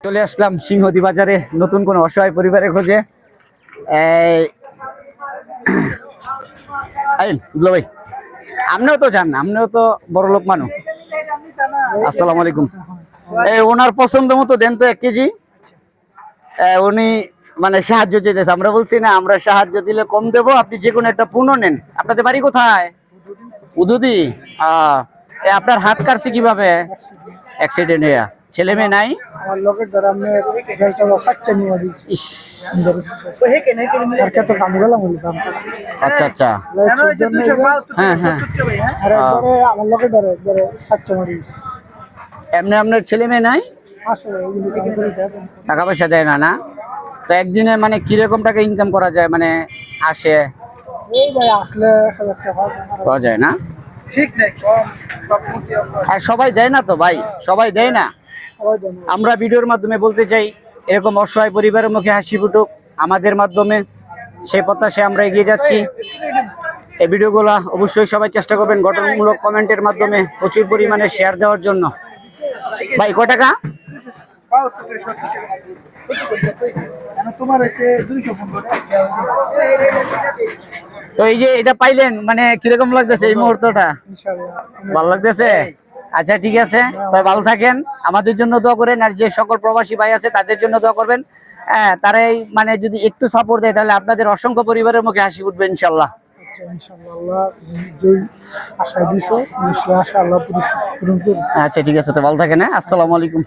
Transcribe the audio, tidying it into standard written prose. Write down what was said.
চলে আসলাম সিংহদী বাজারে নতুন কোন অসহায় পরিবারের খোঁজে। ভাই আপনিও তো জান, আপনিও তো বড় লোক মানুষ। আসসালামু আলাইকুম। ওনার পছন্দ মতো দেন তো 1 কেজি। উনি মানে সাহায্য চাইতেছে, আমরা বলছি না আমরা সাহায্য দিলে কম দেবো, আপনি যে কোনো একটা পূর্ণ নেন। আপনাদের বাড়ি কোথায়? উদুদি। আপনার হাত কাটছে কিভাবে? অ্যাক্সিডেন্ট হয়ে। ছেলে মেয়ে নাই? আমার লোকের দ্বারা আমি বেলচালা সাচ্চা নিয়ে দিছি। ইস, আর কত কাম গেলাম বলতাম। আচ্ছা আচ্ছা। হ্যাঁ হ্যাঁ। আর একবারে আমার লোকের দ্বারা একবারে সাচ্চা মারিস। এমনি আপনার ছেলে মেয়ে নাই? আসলে এগুলো কাম করে দেয়। টাকা পয়সা দেয় না না? তো একদিনে মানে কিরকম টাকা ইনকাম করা যায়, মানে আসে? এই ভাই আসলে 1000 টাকা পাওয়া যায় না? ঠিক নাই, কম সব মুখে আর সবাই দেয় না তো ভাই, সবাই দেয় না। সবাই দেন। আমরা ভিডিওর মাধ্যমে বলতে চাই, এরকম অসহায় পরিবারের মুখে হাসি ফুটুক আমাদের মাধ্যমে, সেই প্রত্যাশায় আমরা এগিয়ে যাচ্ছি। এই ভিডিওগুলো অবশ্যই সবাই চেষ্টা করবেন গঠনমূলক কমেন্টের মাধ্যমে প্রচুর পরিমাণে শেয়ার দেওয়ার জন্য। ভাই কয় টাকা? তোমার আছে 215 টাকা। তো এই যে এটা পাইলেন, মানে কিরকম লাগতেছে এই মুহূর্তটা? ইনশাআল্লাহ ভালো লাগতেছে? আচ্ছা ঠিক আছে, তবে ভালো থাকেন, আমাদের জন্য দোয়া করেন, আর যে সকল প্রবাসী ভাই আছে তাদের জন্য দোয়া করবেন। হ্যাঁ, তারাই মানে যদি একটু সাপোর্ট দেয় তাহলে আপনাদের অসংখ্য পরিবারের মুখে হাসি উঠবে ইনশাল্লাহ। আচ্ছা ইনশাআল্লাহ আল্লাহ যেই আশা দিছো সেই আশা আল্লাহ পূরণ করবে। আচ্ছা ঠিক আছে, তো ভালো থাকেন। হ্যাঁ, আসসালামু আলাইকুম।